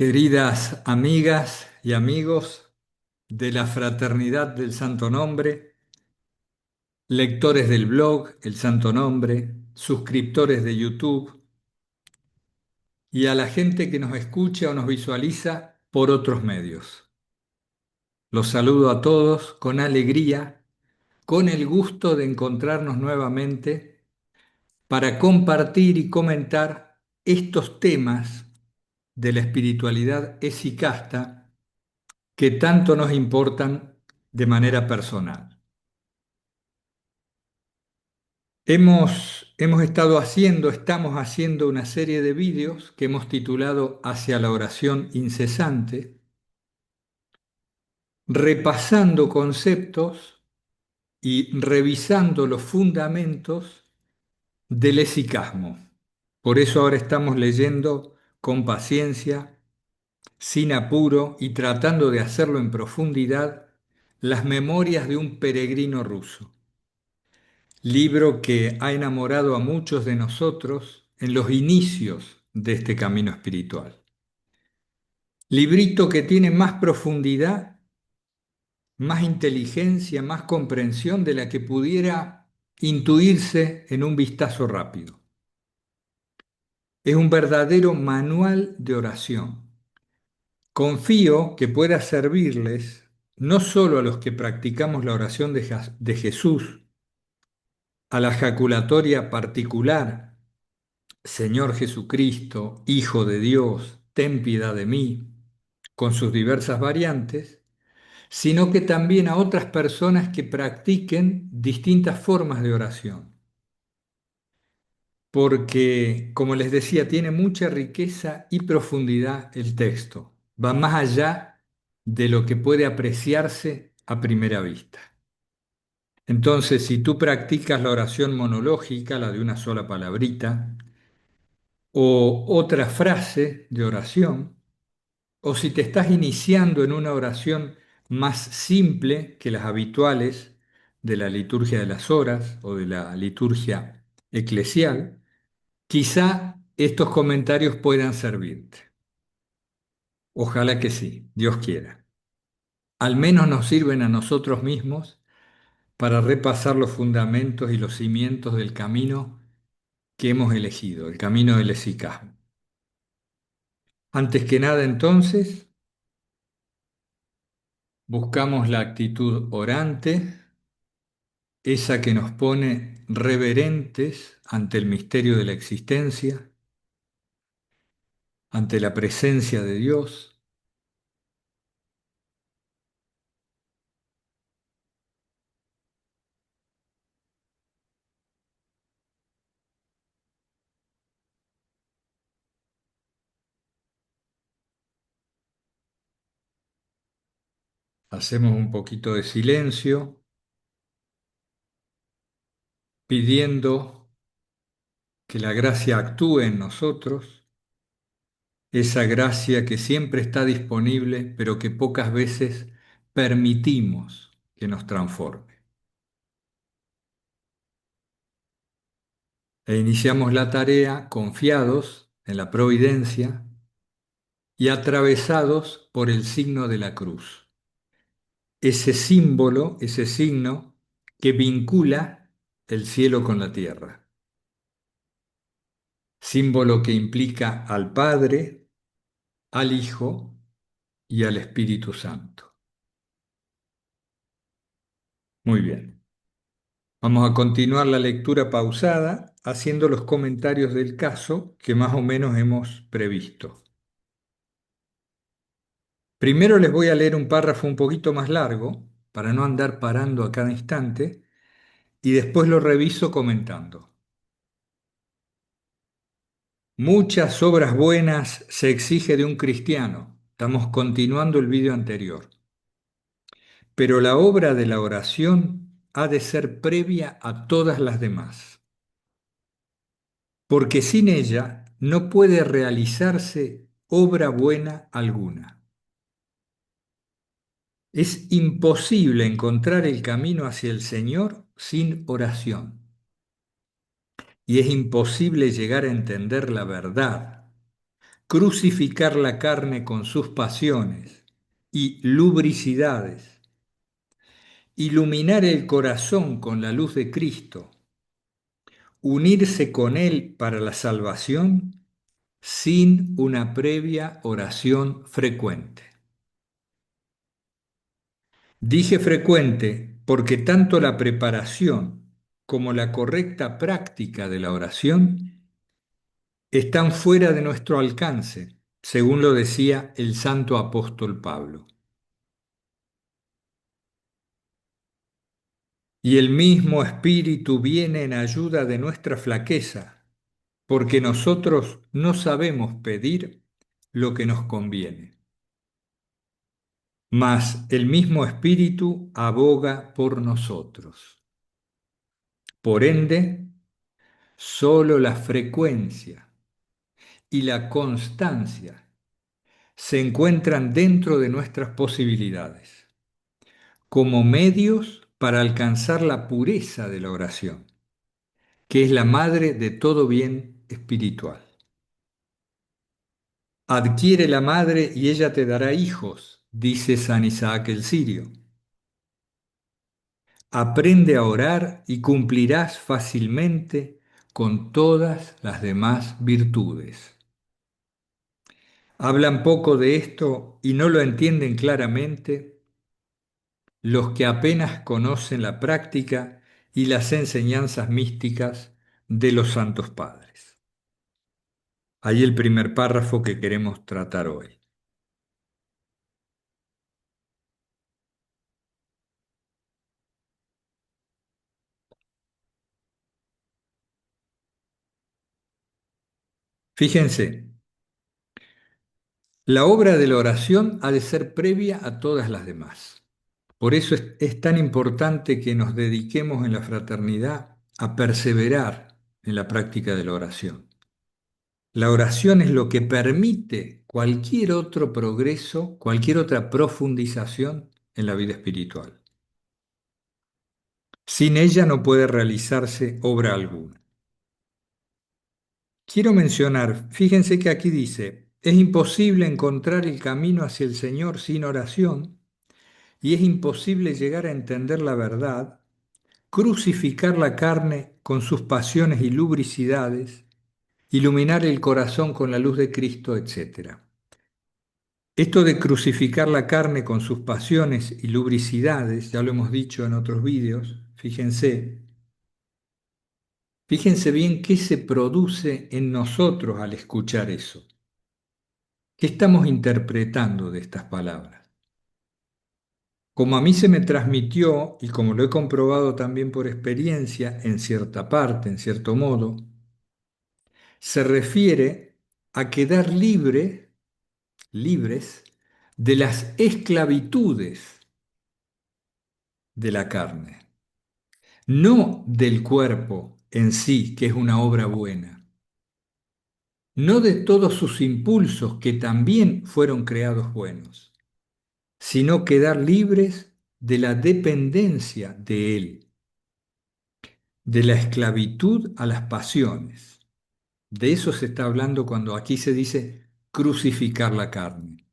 Queridas amigas y amigos de la Fraternidad del Santo Nombre, lectores del blog El Santo Nombre, suscriptores de YouTube y a la gente que nos escucha o nos visualiza por otros medios. Los saludo a todos con alegría, con el gusto de encontrarnos nuevamente para compartir y comentar estos temas de la espiritualidad esicasta que tanto nos importan de manera personal. Estamos haciendo una serie de vídeos que hemos titulado Hacia la oración incesante, repasando conceptos y revisando los fundamentos del esicasmo. Por eso ahora estamos leyendo con paciencia, sin apuro y tratando de hacerlo en profundidad, las memorias de un peregrino ruso. Libro que ha enamorado a muchos de nosotros en los inicios de este camino espiritual. Librito que tiene más profundidad, más inteligencia, más comprensión de la que pudiera intuirse en un vistazo rápido. Es un verdadero manual de oración. Confío que pueda servirles no solo a los que practicamos la oración de Jesús, a la jaculatoria particular Señor Jesucristo, Hijo de Dios, ten piedad de mí, con sus diversas variantes, sino que también a otras personas que practiquen distintas formas de oración. Porque, como les decía, tiene mucha riqueza y profundidad el texto. Va más allá de lo que puede apreciarse a primera vista. Entonces, si tú practicas la oración monológica, la de una sola palabrita, o otra frase de oración, o si te estás iniciando en una oración más simple que las habituales de la liturgia de las horas o de la liturgia eclesial, quizá estos comentarios puedan servirte. Ojalá que sí, Dios quiera. Al menos nos sirven a nosotros mismos para repasar los fundamentos y los cimientos del camino que hemos elegido, el camino del esicasmo. Antes que nada, entonces, buscamos la actitud orante, esa que nos pone reverentes ante el misterio de la existencia, ante la presencia de Dios. Hacemos un poquito de silencio, pidiendo que la gracia actúe en nosotros, esa gracia que siempre está disponible, pero que pocas veces permitimos que nos transforme. E iniciamos la tarea confiados en la providencia y atravesados por el signo de la cruz. Ese símbolo, ese signo que vincula el cielo con la tierra. Símbolo que implica al Padre, al Hijo y al Espíritu Santo. Muy bien. Vamos a continuar la lectura pausada haciendo los comentarios del caso que más o menos hemos previsto. Primero les voy a leer un párrafo un poquito más largo para no andar parando a cada instante y después lo reviso comentando. Muchas obras buenas se exige de un cristiano. Estamos continuando el vídeo anterior. Pero la obra de la oración ha de ser previa a todas las demás, porque sin ella no puede realizarse obra buena alguna. Es imposible encontrar el camino hacia el Señor sin oración, y es imposible llegar a entender la verdad, crucificar la carne con sus pasiones y lubricidades, iluminar el corazón con la luz de Cristo, unirse con Él para la salvación sin una previa oración frecuente. Dije frecuente porque tanto la preparación como la correcta práctica de la oración están fuera de nuestro alcance, según lo decía el santo apóstol Pablo. Y el mismo Espíritu viene en ayuda de nuestra flaqueza, porque nosotros no sabemos pedir lo que nos conviene. Mas el mismo Espíritu aboga por nosotros. Por ende, solo la frecuencia y la constancia se encuentran dentro de nuestras posibilidades, como medios para alcanzar la pureza de la oración, que es la madre de todo bien espiritual. Adquiere la madre y ella te dará hijos, dice San Isaac el Sirio. Aprende a orar y cumplirás fácilmente con todas las demás virtudes. Hablan poco de esto y no lo entienden claramente los que apenas conocen la práctica y las enseñanzas místicas de los santos padres. Ahí el primer párrafo que queremos tratar hoy. Fíjense, la obra de la oración ha de ser previa a todas las demás. Por eso es tan importante que nos dediquemos en la fraternidad a perseverar en la práctica de la oración. La oración es lo que permite cualquier otro progreso, cualquier otra profundización en la vida espiritual. Sin ella no puede realizarse obra alguna. Quiero mencionar, fíjense que aquí dice, es imposible encontrar el camino hacia el Señor sin oración y es imposible llegar a entender la verdad, crucificar la carne con sus pasiones y lubricidades, iluminar el corazón con la luz de Cristo, etc. Esto de crucificar la carne con sus pasiones y lubricidades, ya lo hemos dicho en otros vídeos, fíjense bien qué se produce en nosotros al escuchar eso. ¿Qué estamos interpretando de estas palabras? Como a mí se me transmitió, y como lo he comprobado también por experiencia, en cierta parte, en cierto modo, se refiere a quedar libres de las esclavitudes de la carne, no del cuerpo en sí, que es una obra buena, no de todos sus impulsos que también fueron creados buenos, sino quedar libres de la dependencia de él, de la esclavitud a las pasiones. De eso se está hablando cuando aquí se dice crucificar la carne.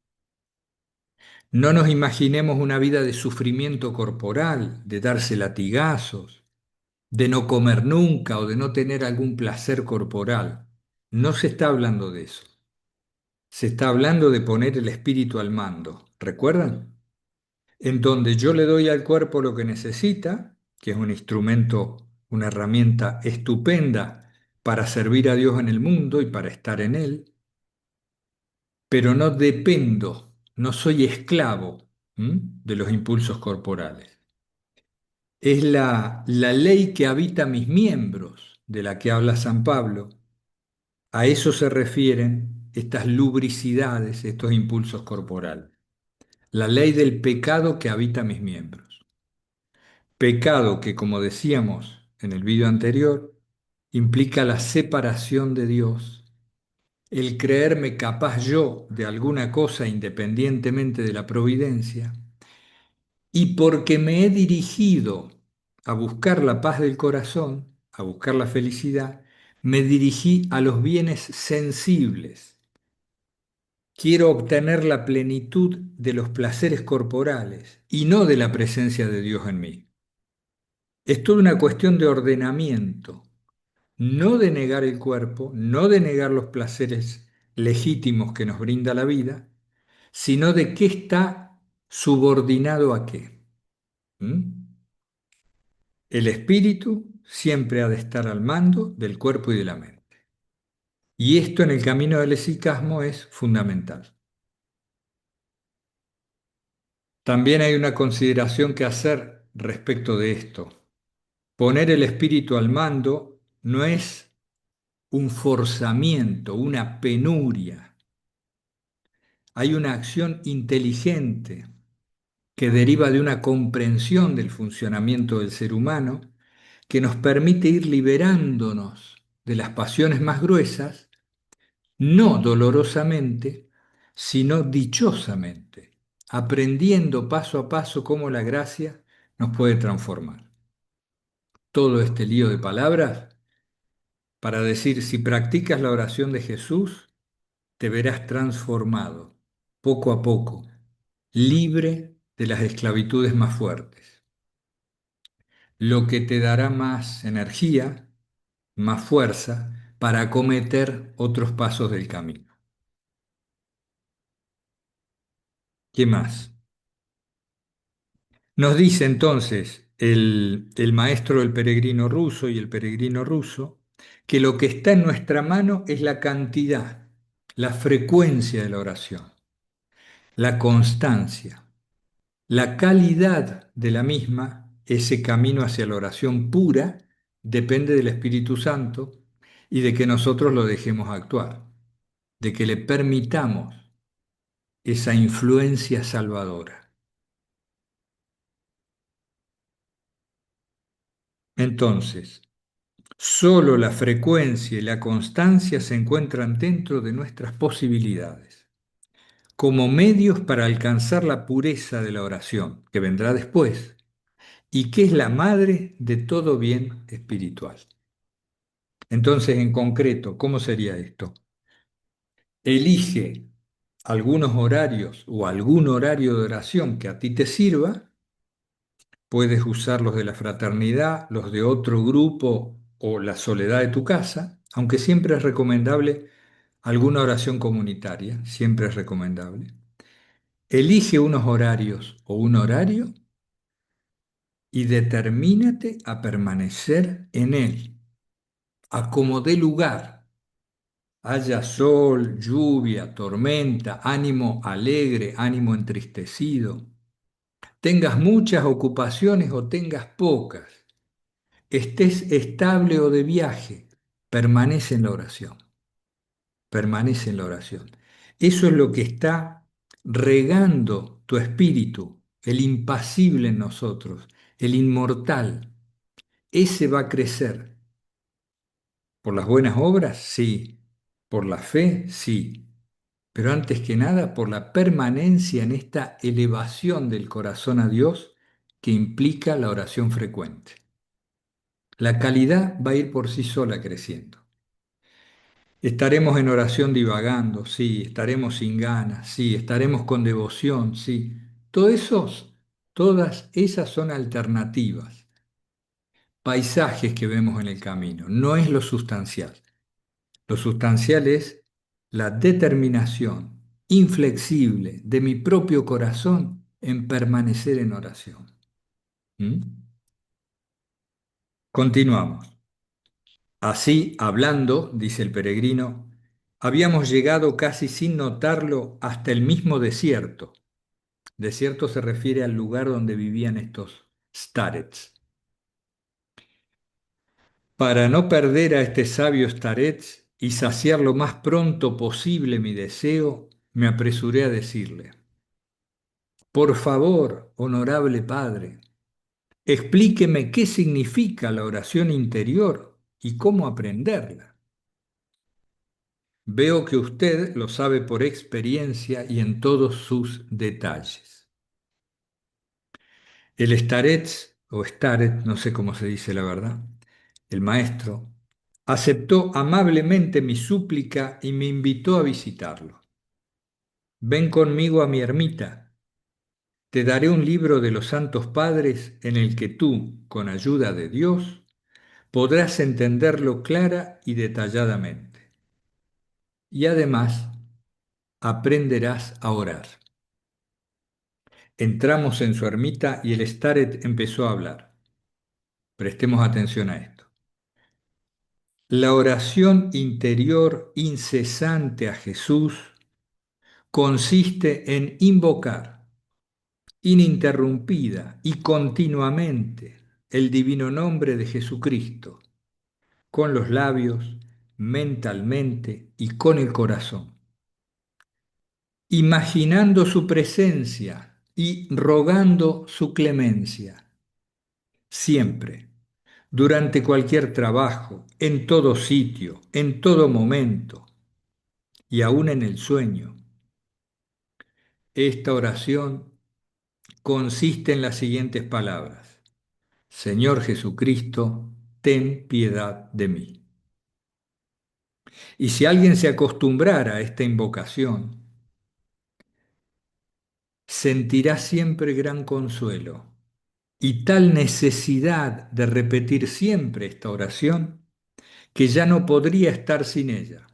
No nos imaginemos una vida de sufrimiento corporal, de darse latigazos, de no comer nunca o de no tener algún placer corporal. No se está hablando de eso. Se está hablando de poner el espíritu al mando. ¿Recuerdan? En donde yo le doy al cuerpo lo que necesita, que es un instrumento, una herramienta estupenda para servir a Dios en el mundo y para estar en él, pero no dependo, no soy esclavo, ¿m?, de los impulsos corporales. Es la ley que habita mis miembros, de la que habla San Pablo. A eso se refieren estas lubricidades, estos impulsos corporales. La ley del pecado que habita mis miembros. Pecado que, como decíamos en el video anterior, implica la separación de Dios, el creerme capaz yo de alguna cosa independientemente de la providencia, y porque me he dirigido a buscar la paz del corazón, a buscar la felicidad, me dirigí a los bienes sensibles, Quiero obtener la plenitud de los placeres corporales y no de la presencia de Dios en mí. Es toda una cuestión de ordenamiento, no de negar el cuerpo, no de negar los placeres legítimos que nos brinda la vida, sino de qué está subordinado a qué. ¿Mm? El espíritu siempre ha de estar al mando del cuerpo y de la mente. Y esto en el camino del esicasmo es fundamental. También hay una consideración que hacer respecto de esto. Poner el espíritu al mando no es un forzamiento, una penuria. Hay una acción inteligente que deriva de una comprensión del funcionamiento del ser humano que nos permite ir liberándonos de las pasiones más gruesas, no dolorosamente, sino dichosamente, aprendiendo paso a paso cómo la gracia nos puede transformar. Todo este lío de palabras para decir, si practicas la oración de Jesús, te verás transformado, poco a poco, libre de las esclavitudes más fuertes, lo que te dará más energía, más fuerza para acometer otros pasos del camino. ¿Qué más? Nos dice entonces el maestro del peregrino ruso y el peregrino ruso que lo que está en nuestra mano es la cantidad, la frecuencia de la oración, la constancia, la calidad de la misma, ese camino hacia la oración pura, depende del Espíritu Santo y de que nosotros lo dejemos actuar, de que le permitamos esa influencia salvadora. Entonces, solo la frecuencia y la constancia se encuentran dentro de nuestras posibilidades, como medios para alcanzar la pureza de la oración, que vendrá después, y que es la madre de todo bien espiritual. Entonces, en concreto, ¿cómo sería esto? Elige algunos horarios o algún horario de oración que a ti te sirva. Puedes usar los de la fraternidad, los de otro grupo o la soledad de tu casa, aunque siempre es recomendable alguna oración comunitaria, siempre es recomendable. Elige unos horarios o un horario y determínate a permanecer en él, a como dé lugar, haya sol, lluvia, tormenta, ánimo alegre, ánimo entristecido, tengas muchas ocupaciones o tengas pocas, estés estable o de viaje, permanece en la oración, permanece en la oración. Eso es lo que está regando tu espíritu, el impasible en nosotros, el inmortal. Ese va a crecer. ¿Por las buenas obras? Sí. ¿Por la fe? Sí. Pero antes que nada, por la permanencia en esta elevación del corazón a Dios que implica la oración frecuente. La calidad va a ir por sí sola creciendo. Estaremos en oración divagando, sí, estaremos sin ganas, sí, estaremos con devoción, sí. Todas esas son alternativas, paisajes que vemos en el camino, no es lo sustancial. Lo sustancial es la determinación inflexible de mi propio corazón en permanecer en oración. ¿Mm? Continuamos. Así, hablando, dice el peregrino, habíamos llegado casi sin notarlo hasta el mismo desierto. Desierto se refiere al lugar donde vivían estos starets. Para no perder a este sabio starets y saciar lo más pronto posible mi deseo, me apresuré a decirle, por favor, honorable padre, explíqueme qué significa la oración interior y cómo aprenderla. Veo que usted lo sabe por experiencia y en todos sus detalles. El starets, o staret, no sé cómo se dice la verdad, el maestro, aceptó amablemente mi súplica y me invitó a visitarlo. ven conmigo a mi ermita. Te daré un libro de los santos padres en el que tú, con ayuda de Dios, podrás entenderlo clara y detalladamente. Y además aprenderás a orar. Entramos en su ermita y el Staret empezó a hablar. Prestemos atención a esto. La oración interior incesante a Jesús consiste en invocar ininterrumpida y continuamente el divino nombre de Jesucristo, con los labios, mentalmente y con el corazón, imaginando su presencia y rogando su clemencia, siempre, durante cualquier trabajo, en todo sitio, en todo momento y aún en el sueño. Esta oración consiste en las siguientes palabras: Señor Jesucristo, ten piedad de mí. Y si alguien se acostumbrara a esta invocación, sentirá siempre gran consuelo y tal necesidad de repetir siempre esta oración que ya no podría estar sin ella.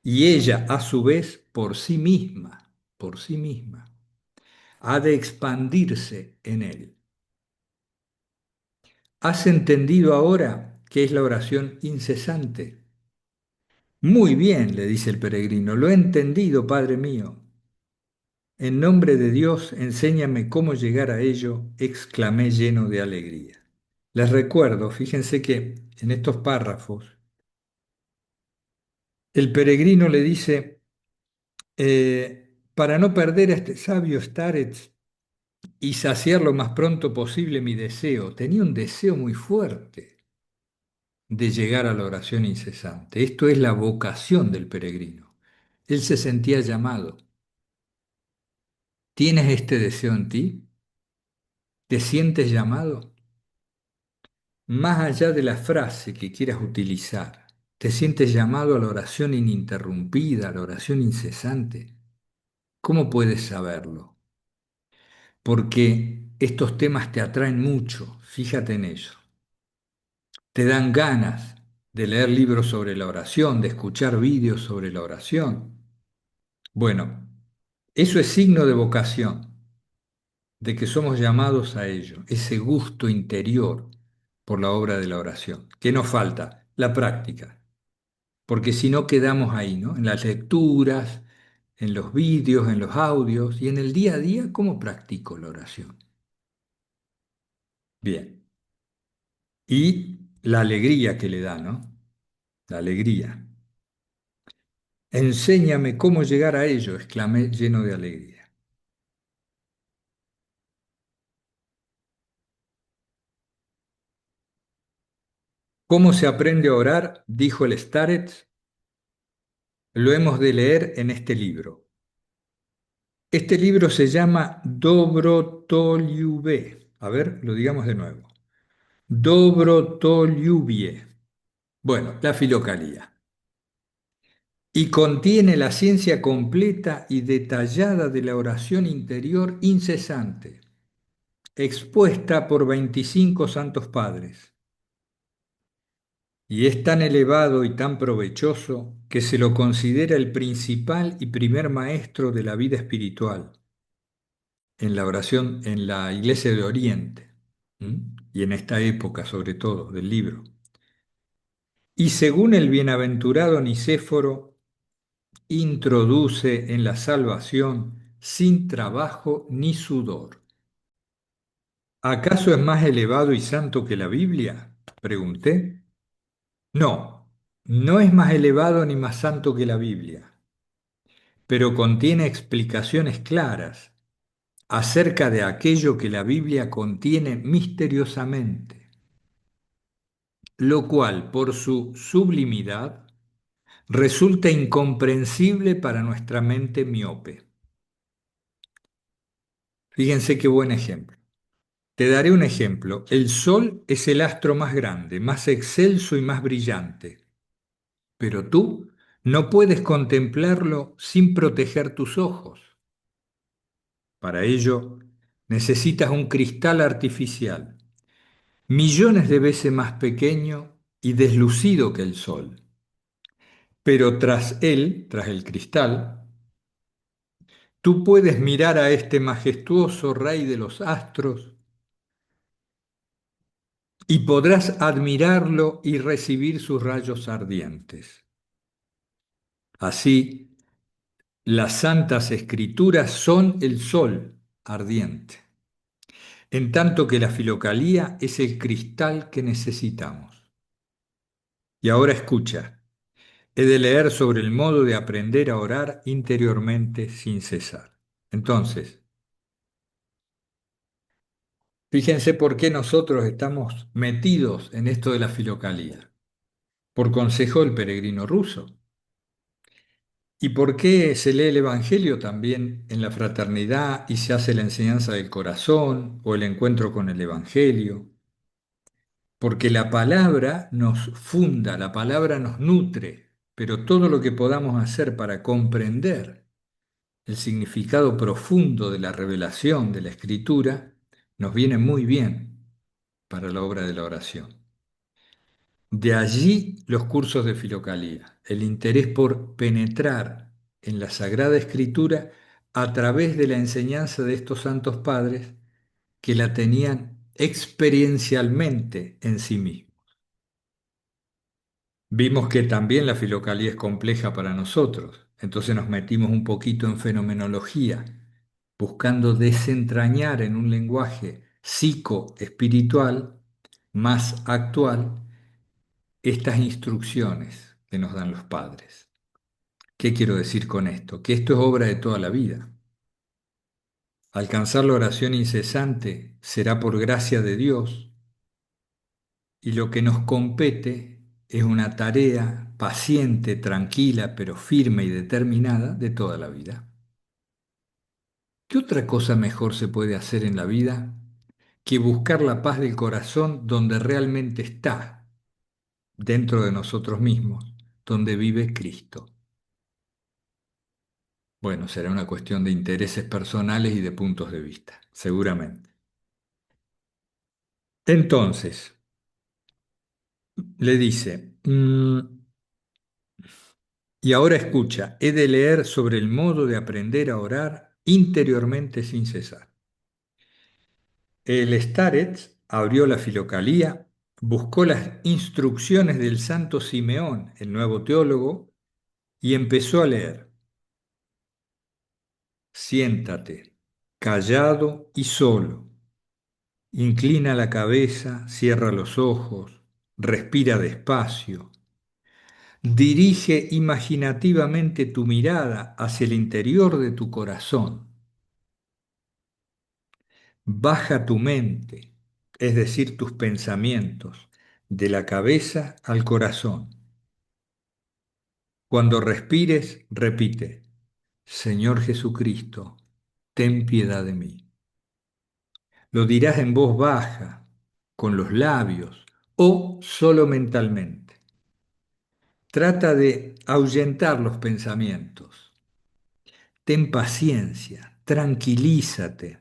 Y ella, a su vez, por sí misma, ha de expandirse en él. ¿Has entendido ahora qué es la oración incesante? Muy bien, le dice el peregrino, lo he entendido, Padre mío. En nombre de Dios, enséñame cómo llegar a ello, exclamé lleno de alegría. Les recuerdo, fíjense que en estos párrafos, el peregrino le dice, para no perder a este sabio Starets y saciar lo más pronto posible mi deseo, tenía un deseo muy fuerte de llegar a la oración incesante. Esto es la vocación del peregrino. Él se sentía llamado. ¿Tienes este deseo en ti? ¿Te sientes llamado? Más allá de la frase que quieras utilizar, ¿te sientes llamado a la oración ininterrumpida, a la oración incesante? ¿Cómo puedes saberlo? Porque estos temas te atraen mucho, fíjate en eso. Te dan ganas de leer libros sobre la oración, de escuchar vídeos sobre la oración. Bueno, eso es signo de vocación, de que somos llamados a ello, ese gusto interior por la obra de la oración. ¿Qué nos falta? La práctica. Porque si no quedamos ahí, ¿no? En las lecturas, en los vídeos, en los audios y en el día a día, ¿cómo practico la oración? Bien. Y la alegría que le da, ¿no? La alegría. Enséñame cómo llegar a ello, exclamé lleno de alegría. ¿Cómo se aprende a orar? Dijo el Starets. Lo hemos de leer en este libro. Este libro se llama Dobrotoliubé. A ver, lo digamos de nuevo. Dobrotoliubie. Bueno, la filocalía. Y contiene la ciencia completa y detallada de la oración interior incesante, expuesta por 25 santos padres. Y es tan elevado y tan provechoso que se lo considera el principal y primer maestro de la vida espiritual en la oración en la Iglesia de Oriente, ¿m? Y en esta época sobre todo del libro. Y según el bienaventurado Nicéforo, introduce en la salvación sin trabajo ni sudor. ¿Acaso es más elevado y santo que la Biblia? Pregunté. No, no es más elevado ni más santo que la Biblia, pero contiene explicaciones claras acerca de aquello que la Biblia contiene misteriosamente, lo cual, por su sublimidad, resulta incomprensible para nuestra mente miope. Fíjense qué buen ejemplo. Te daré un ejemplo. El Sol es el astro más grande, más excelso y más brillante, pero tú No puedes contemplarlo sin proteger tus ojos. Para ello, necesitas un cristal artificial, millones de veces más pequeño y deslucido que el sol. Pero tras él, tras el cristal, tú puedes mirar a este majestuoso rey de los astros y podrás admirarlo y recibir sus rayos ardientes. Así, las santas escrituras son el sol ardiente, en tanto que la filocalía es el cristal que necesitamos. Y ahora escucha, he de leer sobre el modo de aprender a orar interiormente sin cesar. Entonces, fíjense por qué nosotros estamos metidos en esto de la filocalía. Por consejo del peregrino ruso. ¿Y por qué se lee el Evangelio también en la fraternidad y se hace la enseñanza del corazón o el encuentro con el Evangelio? Porque la palabra nos funda, la palabra nos nutre, pero todo lo que podamos hacer para comprender el significado profundo de la revelación de la Escritura nos viene muy bien para la obra de la oración. De allí los cursos de filocalía, el interés por penetrar en la Sagrada Escritura a través de la enseñanza de estos santos padres que la tenían experiencialmente en sí mismos. Vimos que también la filocalía es compleja para nosotros, entonces nos metimos un poquito en fenomenología, buscando desentrañar en un lenguaje psicoespiritual más actual estas instrucciones que nos dan los padres. ¿Qué quiero decir con esto? Que esto es obra de toda la vida. Alcanzar la oración incesante será por gracia de Dios y lo que nos compete es una tarea paciente, tranquila, pero firme y determinada de toda la vida. ¿Qué otra cosa mejor se puede hacer en la vida que buscar la paz del corazón donde realmente está, dentro de nosotros mismos, donde vive Cristo? Bueno, será una cuestión de intereses personales y de puntos de vista, seguramente. Entonces, le dice, y ahora escucha, he de leer sobre el modo de aprender a orar interiormente sin cesar. El Starets abrió la filocalía, buscó las instrucciones del santo Simeón, el nuevo teólogo, y empezó a leer. Siéntate, callado y solo. Inclina la cabeza, cierra los ojos, respira despacio. Dirige imaginativamente tu mirada hacia el interior de tu corazón. Baja tu mente, es decir, tus pensamientos, de la cabeza al corazón. Cuando respires, repite, Señor Jesucristo, ten piedad de mí. Lo dirás en voz baja, con los labios o solo mentalmente. Trata de ahuyentar los pensamientos. Ten paciencia, tranquilízate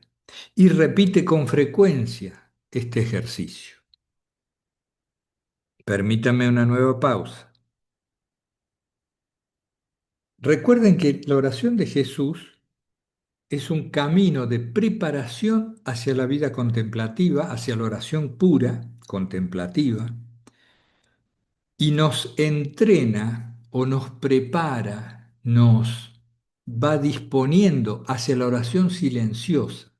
y repite con frecuencia este ejercicio. Permítame una nueva pausa. Recuerden que la oración de Jesús es un camino de preparación hacia la vida contemplativa, hacia la oración pura, contemplativa, y nos entrena o nos prepara, nos va disponiendo hacia la oración silenciosa,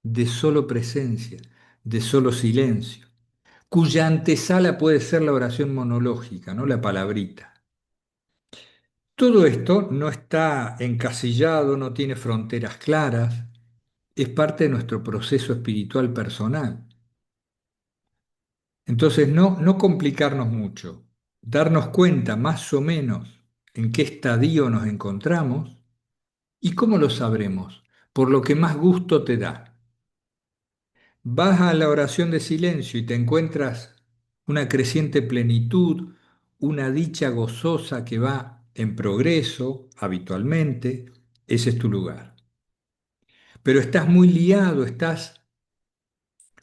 de solo presencia, de solo silencio, cuya antesala puede ser la oración monológica, ¿no? La palabrita. Todo esto no está encasillado, no tiene fronteras claras, es parte de nuestro proceso espiritual personal. Entonces, no complicarnos mucho, darnos cuenta más o menos en qué estadio nos encontramos y cómo lo sabremos, por lo que más gusto te da. Vas a la oración de silencio y te encuentras una creciente plenitud, una dicha gozosa que va en progreso, habitualmente, ese es tu lugar. Pero estás muy liado, estás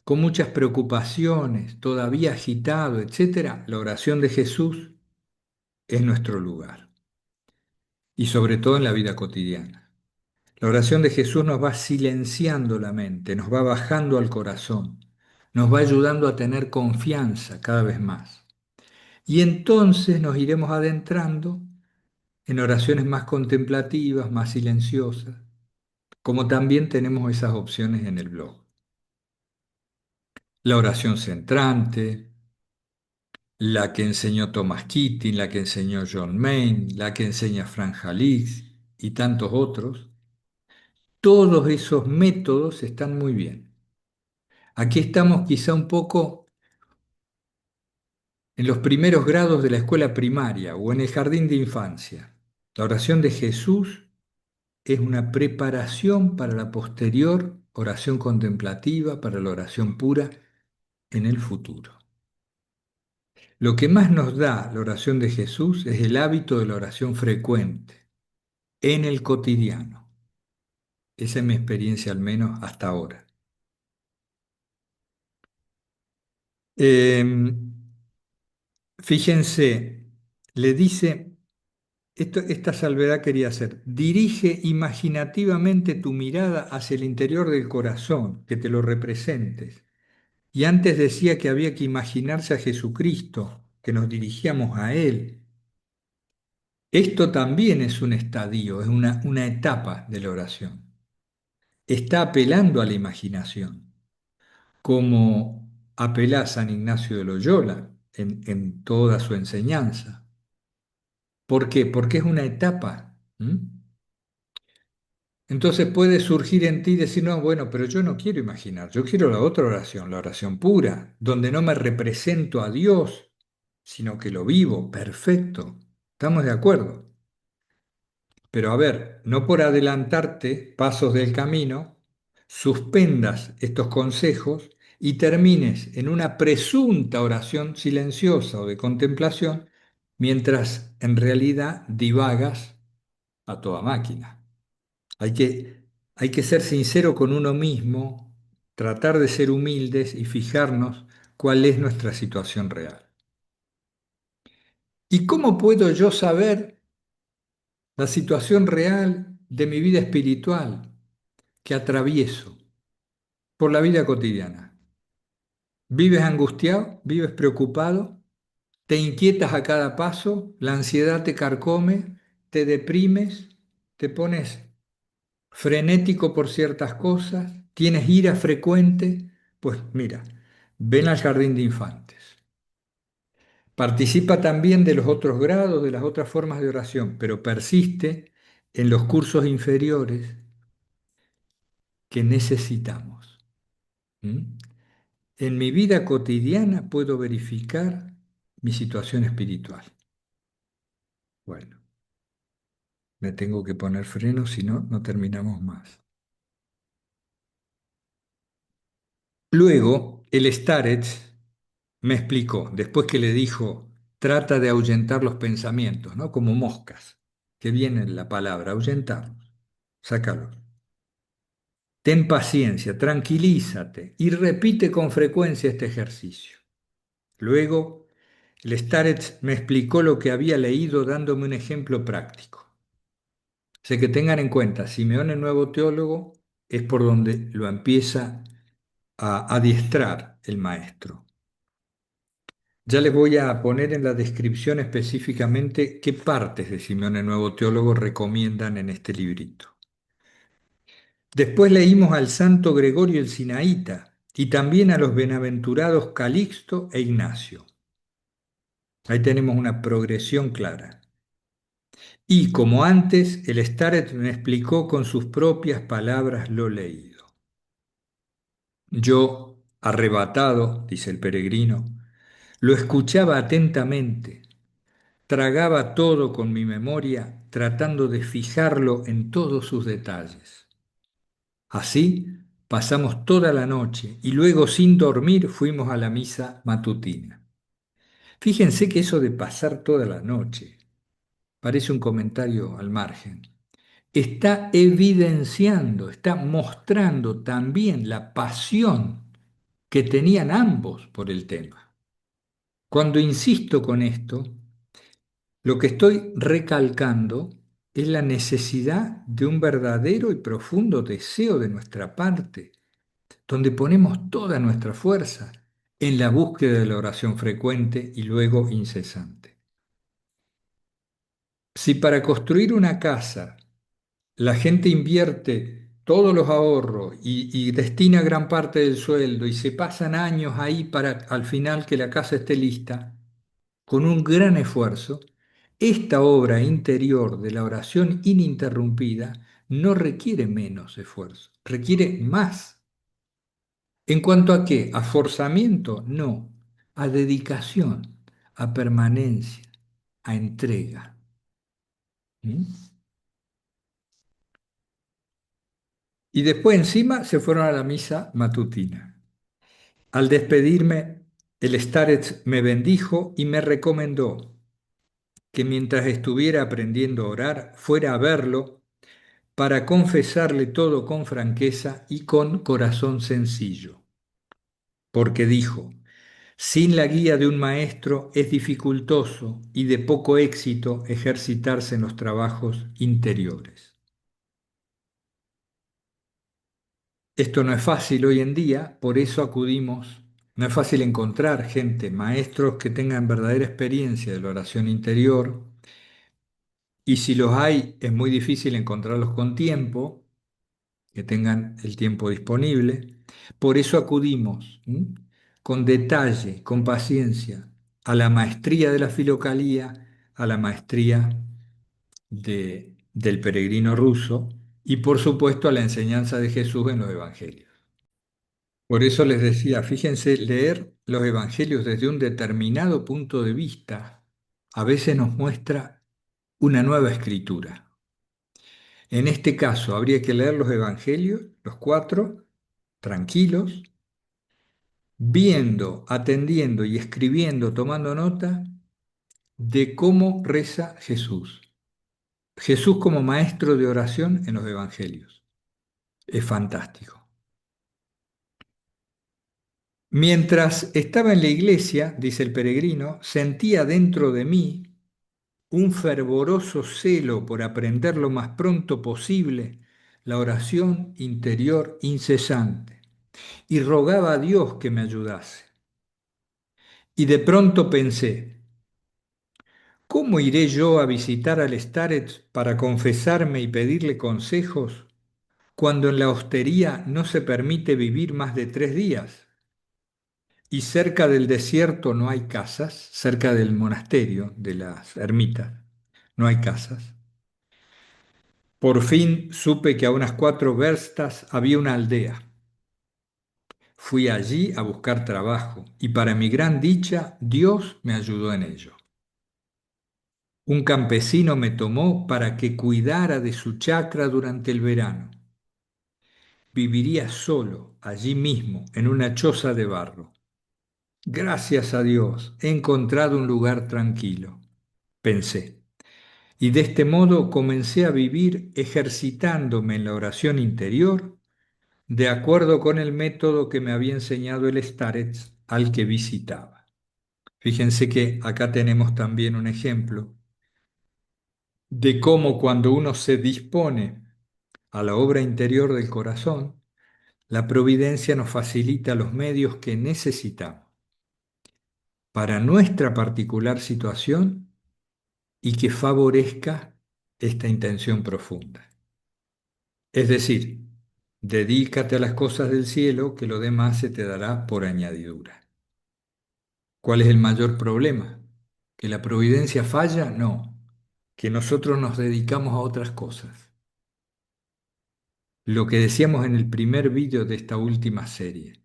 con muchas preocupaciones, todavía agitado, etcétera, la oración de Jesús es nuestro lugar. Y sobre todo en la vida cotidiana. La oración de Jesús nos va silenciando la mente, nos va bajando al corazón, nos va ayudando a tener confianza cada vez más. Y entonces nos iremos adentrando en oraciones más contemplativas, más silenciosas, como también tenemos esas opciones en el blog. La oración centrante, la que enseñó Thomas Keating, la que enseñó John Main, la que enseña Frank Halix y tantos otros, todos esos métodos están muy bien. Aquí estamos quizá un poco en los primeros grados de la escuela primaria o en el jardín de infancia. La oración de Jesús es una preparación para la posterior oración contemplativa, para la oración pura en el futuro. Lo que más nos da la oración de Jesús es el hábito de la oración frecuente, en el cotidiano. Esa es mi experiencia al menos hasta ahora. Eh, Fíjense, le dice, esta salvedad quería hacer, dirige imaginativamente tu mirada hacia el interior del corazón, que te lo representes. Y antes decía que había que imaginarse a Jesucristo, que nos dirigíamos a Él. Esto también es un estadio, es una etapa de la oración. Está apelando a la imaginación, como apela San Ignacio de Loyola en toda su enseñanza. ¿Por qué? Porque es una etapa. ¿M? Entonces puede surgir en ti decir, no, bueno, pero yo no quiero imaginar, yo quiero la otra oración, la oración pura, donde no me represento a Dios, sino que lo vivo, perfecto. ¿Estamos de acuerdo? Pero a ver, no por adelantarte pasos del camino, suspendas estos consejos y termines en una presunta oración silenciosa o de contemplación, mientras en realidad divagas a toda máquina. Hay que, hay que ser sincero con uno mismo, tratar de ser humildes y fijarnos cuál es nuestra situación real. ¿Y cómo puedo yo saber la situación real de mi vida espiritual que atravieso por la vida cotidiana? ¿Vives angustiado? ¿Vives preocupado? ¿Te inquietas a cada paso? ¿La ansiedad te carcome? ¿Te deprimes? ¿Te pones frenético por ciertas cosas? ¿Tienes ira frecuente? Pues mira, ven al jardín de infantes. Participa también de los otros grados, de las otras formas de oración, pero persiste en los cursos inferiores que necesitamos. ¿Mm? En mi vida cotidiana puedo verificar mi situación espiritual. Bueno, me tengo que poner freno, si no, no terminamos más. Luego, el Starets me explicó, después que le dijo, trata de ahuyentar los pensamientos, ¿no? Como moscas, que viene la palabra, ahuyentarlos, sácalos. Ten paciencia, tranquilízate y repite con frecuencia este ejercicio. Luego, el Starets me explicó lo que había leído dándome un ejemplo práctico. Sé que tengan en cuenta, Simeón el Nuevo Teólogo es por donde lo empieza a adiestrar el maestro. Ya les voy a poner en la descripción específicamente qué partes de Simeón el Nuevo Teólogo recomiendan en este librito. Después leímos al santo Gregorio el Sinaíta y también a los bienaventurados Calixto e Ignacio. Ahí tenemos una progresión clara. Y como antes, el Staret me explicó con sus propias palabras lo leído. Yo, arrebatado, dice el peregrino, lo escuchaba atentamente, tragaba todo con mi memoria, tratando de fijarlo en todos sus detalles. Así pasamos toda la noche y luego sin dormir fuimos a la misa matutina. Fíjense que eso de pasar toda la noche, parece un comentario al margen, está evidenciando, está mostrando también la pasión que tenían ambos por el tema. Cuando insisto con esto, lo que estoy recalcando es la necesidad de un verdadero y profundo deseo de nuestra parte, donde ponemos toda nuestra fuerza en la búsqueda de la oración frecuente y luego incesante. Si para construir una casa la gente invierte todos los ahorros y destina gran parte del sueldo y se pasan años ahí para al final que la casa esté lista, con un gran esfuerzo, esta obra interior de la oración ininterrumpida no requiere menos esfuerzo, requiere más. ¿En cuanto a qué? ¿A forzamiento? No, a dedicación, a permanencia, a entrega. ¿Mm? Y después encima se fueron a la misa matutina. Al despedirme, el Starets me bendijo y me recomendó que mientras estuviera aprendiendo a orar, fuera a verlo para confesarle todo con franqueza y con corazón sencillo. Porque dijo, sin la guía de un maestro es dificultoso y de poco éxito ejercitarse en los trabajos interiores. Esto no es fácil hoy en día, por eso acudimos. No es fácil encontrar gente, maestros que tengan verdadera experiencia de la oración interior, y si los hay, es muy difícil encontrarlos con tiempo, que tengan el tiempo disponible. Por eso acudimos, ¿m? Con detalle, con paciencia, a la maestría de la filocalía, a la maestría del peregrino ruso y por supuesto a la enseñanza de Jesús en los evangelios. Por eso les decía, fíjense, leer los evangelios desde un determinado punto de vista a veces nos muestra una nueva escritura. En este caso, habría que leer los evangelios, los cuatro, tranquilos, viendo, atendiendo y escribiendo, tomando nota de cómo reza Jesús. Jesús como maestro de oración en los evangelios. Es fantástico. Mientras estaba en la iglesia, dice el peregrino, sentía dentro de mí un fervoroso celo por aprender lo más pronto posible la oración interior incesante y rogaba a Dios que me ayudase. Y de pronto pensé, ¿cómo iré yo a visitar al Starets para confesarme y pedirle consejos cuando en la hostería no se permite vivir más de 3 días? Y cerca del desierto no hay casas, cerca del monasterio, de las ermitas, no hay casas. Por fin supe que a unas 4 verstas había una aldea. Fui allí a buscar trabajo y para mi gran dicha Dios me ayudó en ello. Un campesino me tomó para que cuidara de su chacra durante el verano. Viviría solo, allí mismo, en una choza de barro. Gracias a Dios, he encontrado un lugar tranquilo, pensé. Y de este modo comencé a vivir ejercitándome en la oración interior, de acuerdo con el método que me había enseñado el Starets al que visitaba. Fíjense que acá tenemos también un ejemplo de cómo cuando uno se dispone a la obra interior del corazón, la providencia nos facilita los medios que necesitamos para nuestra particular situación y que favorezca esta intención profunda. Es decir, dedícate a las cosas del cielo, que lo demás se te dará por añadidura. ¿Cuál es el mayor problema? ¿Que la providencia falla? No, que nosotros nos dedicamos a otras cosas. Lo que decíamos en el primer vídeo de esta última serie.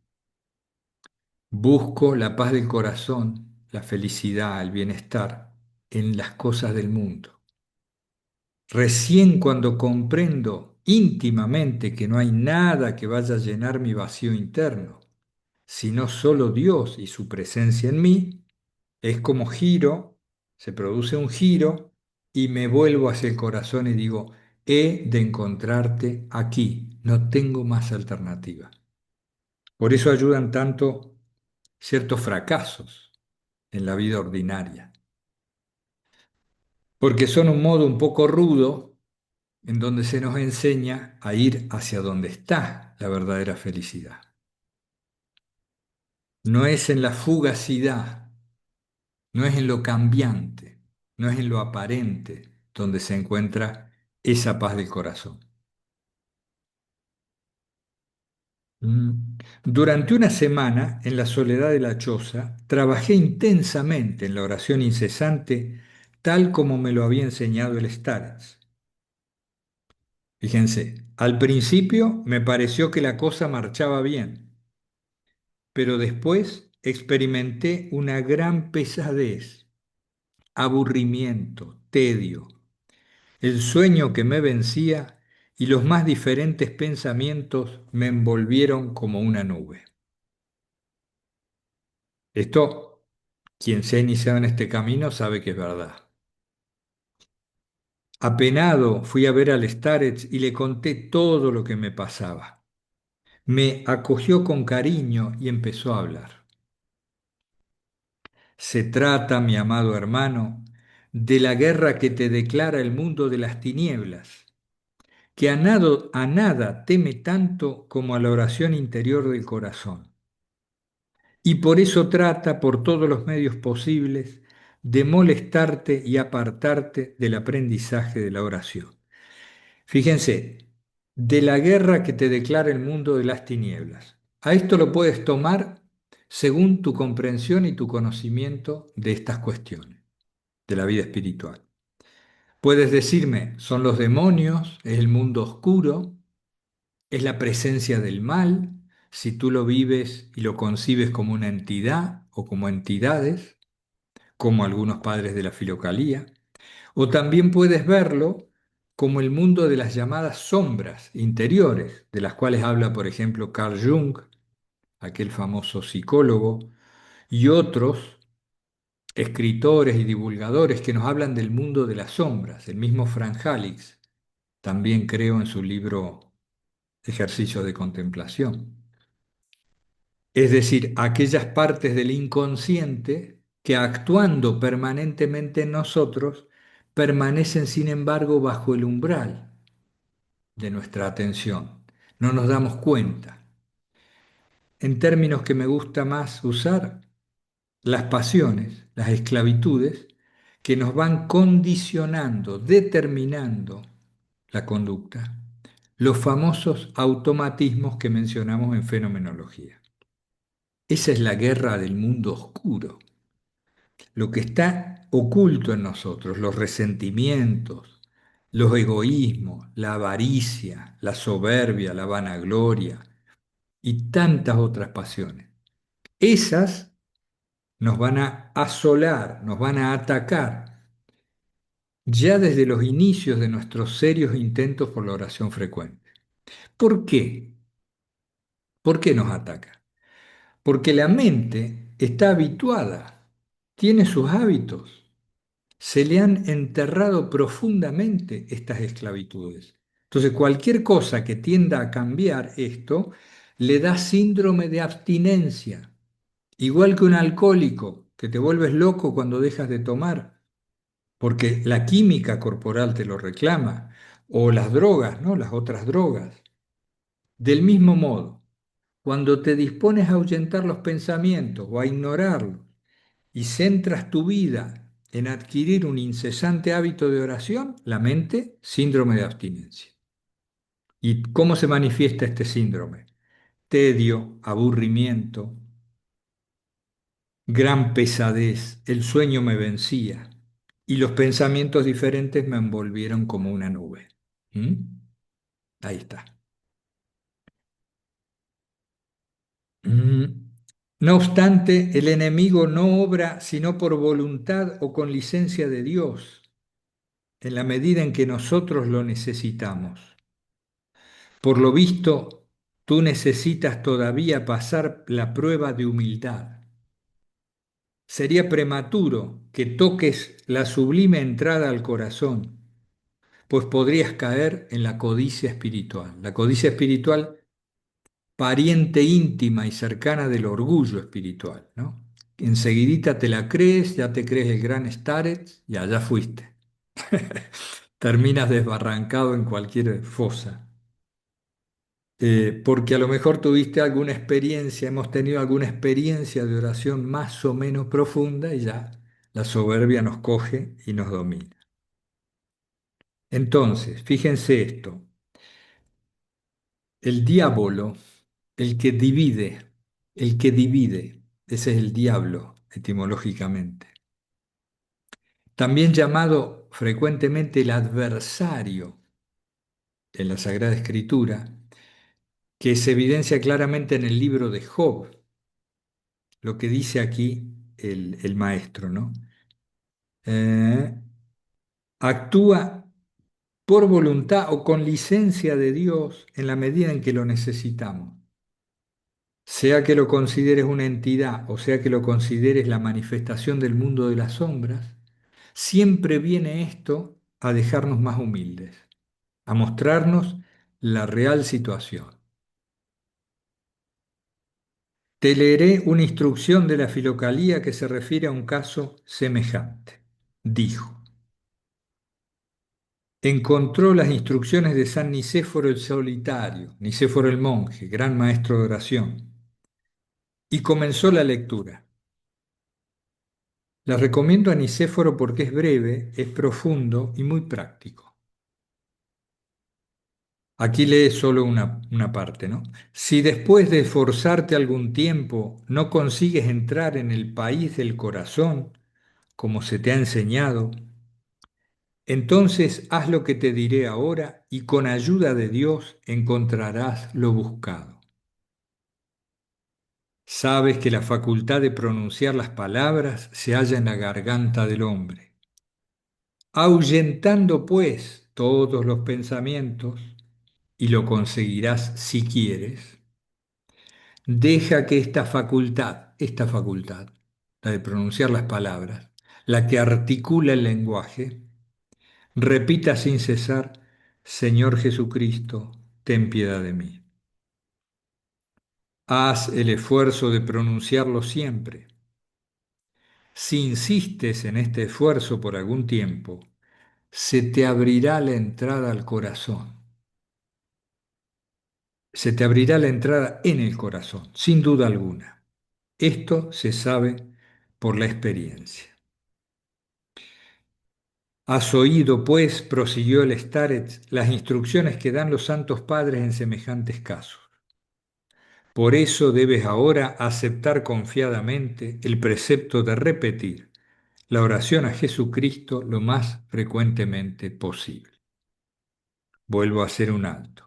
Busco la paz del corazón, la felicidad, el bienestar en las cosas del mundo. Recién cuando comprendo íntimamente que no hay nada que vaya a llenar mi vacío interno, sino solo Dios y su presencia en mí, es como giro, se produce un giro y me vuelvo hacia el corazón y digo, he de encontrarte aquí, no tengo más alternativa. Por eso ayudan tanto ciertos fracasos en la vida ordinaria, porque son un modo un poco rudo en donde se nos enseña a ir hacia donde está la verdadera felicidad. No es en la fugacidad, no es en lo cambiante, no es en lo aparente donde se encuentra esa paz del corazón. Durante una semana, en la soledad de la choza, trabajé intensamente en la oración incesante, tal como me lo había enseñado el Starets. Fíjense, al principio me pareció que la cosa marchaba bien, pero después experimenté una gran pesadez, aburrimiento, tedio, el sueño que me vencía y los más diferentes pensamientos me envolvieron como una nube. Esto, quien se ha iniciado en este camino sabe que es verdad. Apenado fui a ver al Starets y le conté todo lo que me pasaba. Me acogió con cariño y empezó a hablar. Se trata, mi amado hermano, de la guerra que te declara el mundo de las tinieblas, que a nada teme tanto como a la oración interior del corazón. Y por eso trata por todos los medios posibles de molestarte y apartarte del aprendizaje de la oración. Fíjense, de la guerra que te declara el mundo de las tinieblas. A esto lo puedes tomar según tu comprensión y tu conocimiento de estas cuestiones, de la vida espiritual. Puedes decirme, son los demonios, es el mundo oscuro, es la presencia del mal, si tú lo vives y lo concibes como una entidad o como entidades, como algunos padres de la filocalía, o también puedes verlo como el mundo de las llamadas sombras interiores, de las cuales habla, por ejemplo, Carl Jung, aquel famoso psicólogo, y otros escritores y divulgadores que nos hablan del mundo de las sombras. El mismo Frank Halix también creo en su libro Ejercicios de Contemplación. Es decir, aquellas partes del inconsciente que actuando permanentemente en nosotros permanecen sin embargo bajo el umbral de nuestra atención. No nos damos cuenta. En términos que me gusta más usar, las pasiones, las esclavitudes, que nos van condicionando, determinando la conducta, los famosos automatismos que mencionamos en fenomenología. Esa es la guerra del mundo oscuro, lo que está oculto en nosotros, los resentimientos, los egoísmos, la avaricia, la soberbia, la vanagloria y tantas otras pasiones. Esas nos van a asolar, nos van a atacar ya desde los inicios de nuestros serios intentos por la oración frecuente. ¿Por qué? ¿Por qué nos ataca? Porque la mente está habituada, tiene sus hábitos, se le han enterrado profundamente estas esclavitudes. Entonces, cualquier cosa que tienda a cambiar esto le da síndrome de abstinencia, igual que un alcohólico, que te vuelves loco cuando dejas de tomar, porque la química corporal te lo reclama, o las drogas, ¿no? Las otras drogas. Del mismo modo, cuando te dispones a ahuyentar los pensamientos o a ignorarlos, y centras tu vida en adquirir un incesante hábito de oración, la mente, síndrome de abstinencia. ¿Y cómo se manifiesta este síndrome? Tedio, aburrimiento, gran pesadez, el sueño me vencía y los pensamientos diferentes me envolvieron como una nube. ¿Mm? Ahí está. Mm. No obstante, el enemigo no obra sino por voluntad o con licencia de Dios, en la medida en que nosotros lo necesitamos. Por lo visto, tú necesitas todavía pasar la prueba de humildad. sería prematuro que toques la sublime entrada al corazón, pues podrías caer en la codicia espiritual. La codicia espiritual, pariente íntima y cercana del orgullo espiritual, ¿no? Enseguidita te la crees, ya te crees el gran starets y allá fuiste. Terminas desbarrancado en cualquier fosa. Porque a lo mejor tuviste alguna experiencia, hemos tenido alguna experiencia de oración más o menos profunda y ya la soberbia nos coge y nos domina. Entonces, fíjense esto, el diablo, el que divide, ese es el diablo etimológicamente, también llamado frecuentemente el adversario en la Sagrada Escritura, que se evidencia claramente en el libro de Job, lo que dice aquí el maestro, ¿no? Eh, actúa por voluntad o con licencia de Dios en la medida en que lo necesitamos. Sea que lo consideres una entidad o sea que lo consideres la manifestación del mundo de las sombras, siempre viene esto a dejarnos más humildes, a mostrarnos la real situación. Te leeré una instrucción de la Filocalía que se refiere a un caso semejante. Dijo: encontró las instrucciones de San Nicéforo el Solitario, Nicéforo el monje, gran maestro de oración, y comenzó la lectura. La recomiendo a Nicéforo porque es breve, es profundo y muy práctico. Aquí lee solo una parte, ¿no? Si después de esforzarte algún tiempo no consigues entrar en el país del corazón, como se te ha enseñado, entonces haz lo que te diré ahora y con ayuda de Dios encontrarás lo buscado. Sabes que la facultad de pronunciar las palabras se halla en la garganta del hombre. Ahuyentando pues todos los pensamientos, y lo conseguirás si quieres, deja que esta facultad, la de pronunciar las palabras, la que articula el lenguaje, repita sin cesar: Señor Jesucristo, ten piedad de mí. Haz el esfuerzo de pronunciarlo siempre. Si insistes en este esfuerzo por algún tiempo, se te abrirá la entrada al corazón. Se te abrirá la entrada en el corazón, sin duda alguna. Esto se sabe por la experiencia. Has oído, pues, prosiguió el Starets, las instrucciones que dan los santos padres en semejantes casos. Por eso debes ahora aceptar confiadamente el precepto de repetir la oración a Jesucristo lo más frecuentemente posible. Vuelvo a hacer un alto.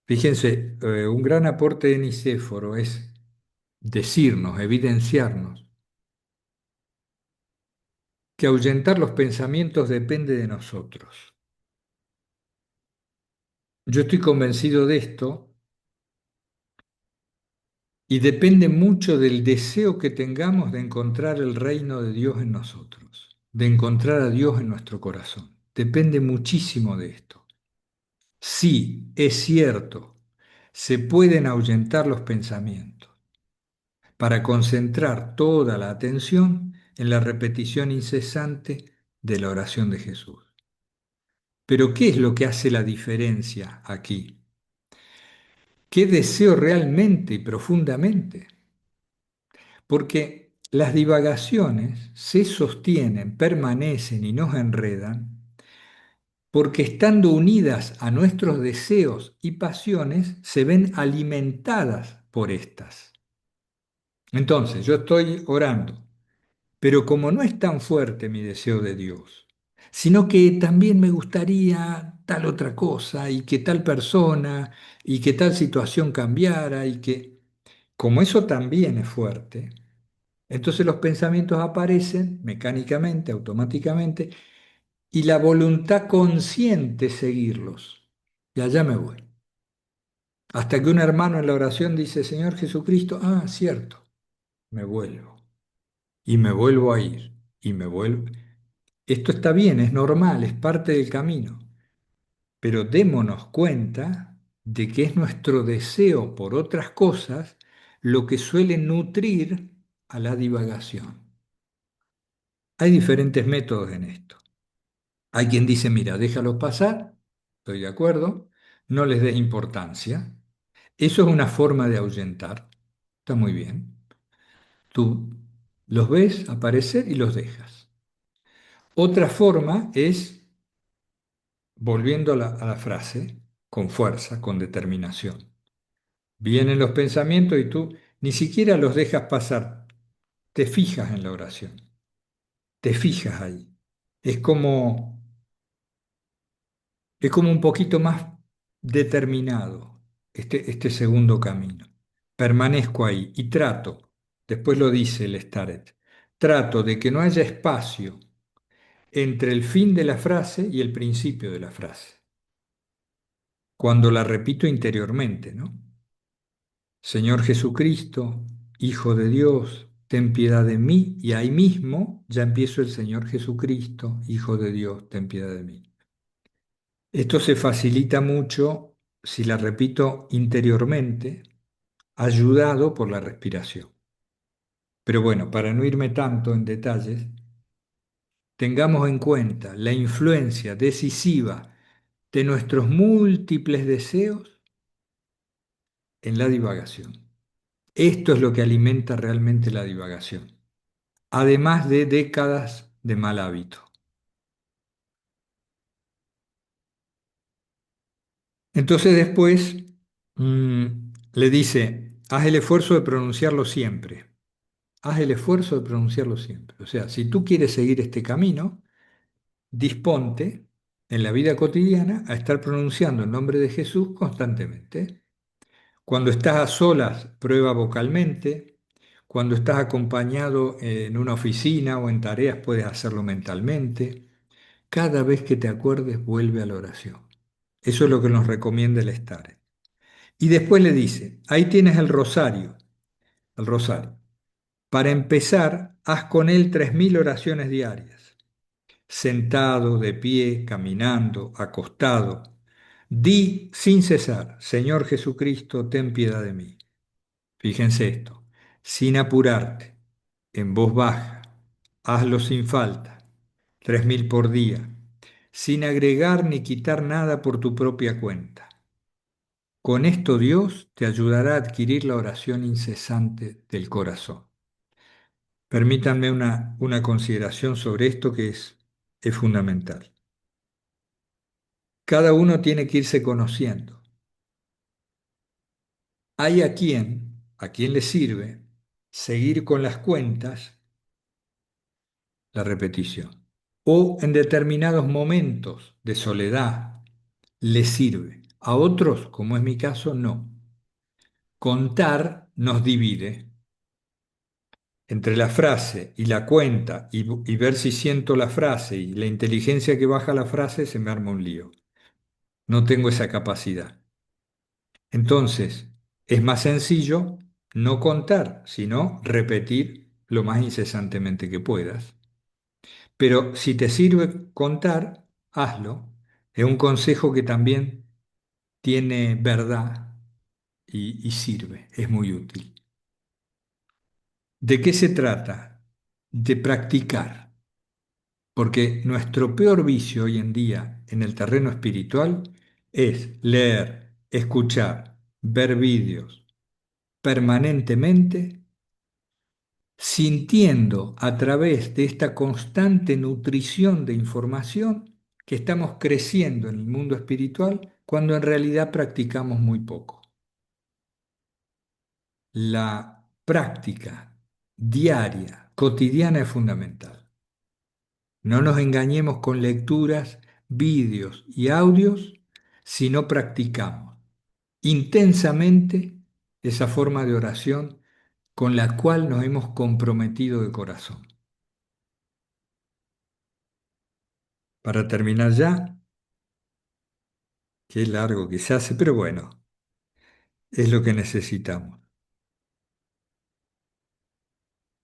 Fíjense, un gran aporte de Nicéforo es decirnos, evidenciarnos, que ahuyentar los pensamientos depende de nosotros. Yo estoy convencido de esto y depende mucho del deseo que tengamos de encontrar el reino de Dios en nosotros, de encontrar a Dios en nuestro corazón. Depende muchísimo de esto. Sí, es cierto, se pueden ahuyentar los pensamientos para concentrar toda la atención en la repetición incesante de la oración de Jesús. Pero ¿qué es lo que hace la diferencia aquí? ¿Qué deseo realmente y profundamente? Porque las divagaciones se sostienen, permanecen y nos enredan porque estando unidas a nuestros deseos y pasiones, se ven alimentadas por estas. Entonces, yo estoy orando, pero como no es tan fuerte mi deseo de Dios, sino que también me gustaría tal otra cosa y que tal persona y que tal situación cambiara y que, como eso también es fuerte, entonces los pensamientos aparecen mecánicamente, automáticamente, y la voluntad consciente seguirlos. Y allá me voy. Hasta que un hermano en la oración dice: Señor Jesucristo, cierto, me vuelvo. y me vuelvo a ir y me vuelvo. Esto está bien, es normal, es parte del camino, pero démonos cuenta de que es nuestro deseo por otras cosas lo que suele nutrir a la divagación. Hay diferentes métodos en esto. Hay quien dice, mira, déjalos pasar, estoy de acuerdo, no les des importancia. Eso es una forma de ahuyentar, está muy bien. Tú los ves aparecer y los dejas. Otra forma es, volviendo a la frase, con fuerza, con determinación. Vienen los pensamientos y tú ni siquiera los dejas pasar, te fijas en la oración, te fijas ahí. Es como Es como un poquito más determinado este segundo camino. Permanezco ahí y trato, después lo dice el Staret, trato de que no haya espacio entre el fin de la frase y el principio de la frase, cuando la repito interiormente, ¿no? Señor Jesucristo, Hijo de Dios, ten piedad de mí, y ahí mismo ya empiezo el Señor Jesucristo, Hijo de Dios, ten piedad de mí. Esto se facilita mucho si la repito interiormente, ayudado por la respiración. Pero bueno, para no irme tanto en detalles, tengamos en cuenta la influencia decisiva de nuestros múltiples deseos en la divagación. Esto es lo que alimenta realmente la divagación, además de décadas de mal hábito. Entonces después le dice, haz el esfuerzo de pronunciarlo siempre. Haz el esfuerzo de pronunciarlo siempre. O sea, si tú quieres seguir este camino, disponte en la vida cotidiana a estar pronunciando el nombre de Jesús constantemente. Cuando estás a solas, prueba vocalmente. Cuando estás acompañado en una oficina o en tareas, puedes hacerlo mentalmente. Cada vez que te acuerdes, vuelve a la oración. Eso es lo que nos recomienda el estar. Y después le dice, ahí tienes el rosario, el rosario. Para empezar, haz con él 3000 oraciones diarias, sentado, de pie, caminando, acostado. Di sin cesar, Señor Jesucristo, ten piedad de mí. Fíjense esto, sin apurarte, en voz baja, hazlo sin falta, 3000 por día, sin agregar ni quitar nada por tu propia cuenta. Con esto Dios te ayudará a adquirir la oración incesante del corazón. Permítanme una consideración sobre esto que es fundamental. Cada uno tiene que irse conociendo. Hay a quien le sirve seguir con las cuentas la repetición. O en determinados momentos de soledad le sirve. A otros, como es mi caso, no. Contar nos divide. Entre la frase y la cuenta y ver si siento la frase y la inteligencia que baja la frase, se me arma un lío. No tengo esa capacidad. Entonces, es más sencillo no contar, sino repetir lo más incesantemente que puedas. Pero si te sirve contar, hazlo. Es un consejo que también tiene verdad y sirve, es muy útil. ¿De qué se trata? De practicar. Porque nuestro peor vicio hoy en día en el terreno espiritual es leer, escuchar, ver vídeos permanentemente, sintiendo a través de esta constante nutrición de información que estamos creciendo en el mundo espiritual cuando en realidad practicamos muy poco. La práctica diaria, cotidiana es fundamental. No nos engañemos con lecturas, vídeos y audios si no practicamos intensamente esa forma de oración con la cual nos hemos comprometido de corazón. Para terminar ya, qué largo que se hace, pero bueno, es lo que necesitamos.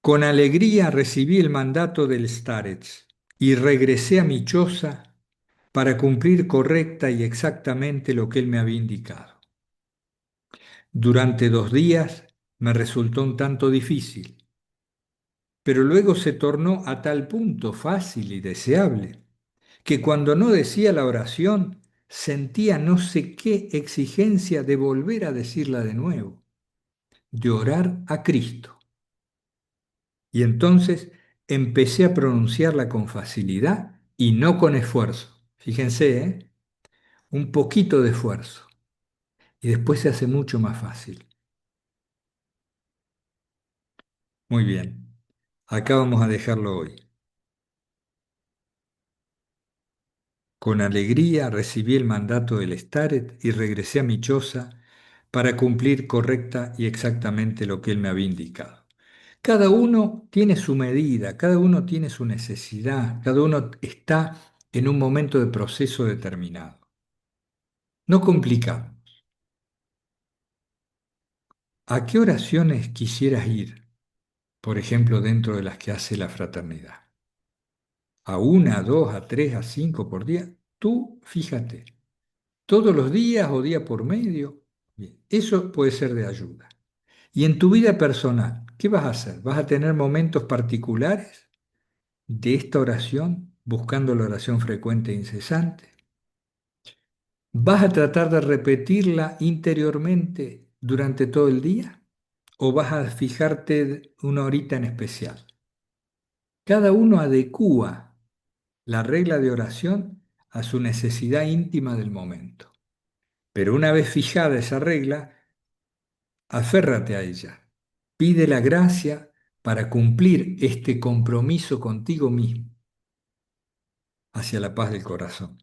Con alegría recibí el mandato del starets y regresé a mi choza para cumplir correcta y exactamente lo que él me había indicado. Durante 2 días me resultó un tanto difícil, pero luego se tornó a tal punto fácil y deseable que cuando no decía la oración sentía no sé qué exigencia de volver a decirla de nuevo, de orar a Cristo. Y entonces empecé a pronunciarla con facilidad y no con esfuerzo. Fíjense, ¿eh? Un poquito de esfuerzo. Y después se hace mucho más fácil. Muy bien. Acá vamos a dejarlo hoy. Con alegría recibí el mandato del Staret y regresé a mi choza para cumplir correcta y exactamente lo que él me había indicado. Cada uno tiene su medida, cada uno tiene su necesidad, cada uno está en un momento de proceso determinado. No complicamos. ¿A qué oraciones quisieras ir, por ejemplo, dentro de las que hace la fraternidad? ¿A una, a dos, a tres, a cinco por día? Tú fíjate, todos los días o día por medio. Bien, eso puede ser de ayuda. Y en tu vida personal, ¿qué vas a hacer? ¿Vas a tener momentos particulares de esta oración, buscando la oración frecuente e incesante? ¿Vas a tratar de repetirla interiormente durante todo el día? ¿O vas a fijarte una horita en especial? Cada uno adecúa la regla de oración a su necesidad íntima del momento. Pero una vez fijada esa regla, aférrate a ella. Pide la gracia para cumplir este compromiso contigo mismo hacia la paz del corazón.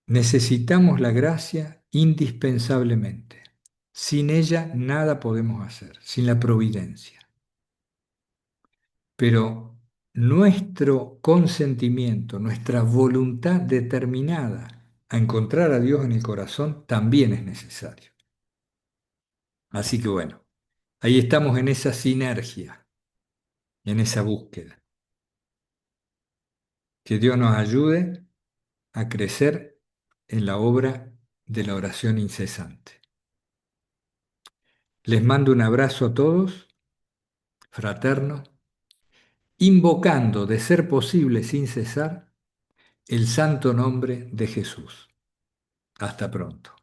Necesitamos la gracia indispensablemente. Sin ella nada podemos hacer, sin la providencia. Pero nuestro consentimiento, nuestra voluntad determinada a encontrar a Dios en el corazón también es necesario. Así que bueno, ahí estamos en esa sinergia, en esa búsqueda. Que Dios nos ayude a crecer en la obra de la oración incesante. Les mando un abrazo a todos, fraterno, invocando, de ser posible sin cesar, el santo nombre de Jesús. Hasta pronto.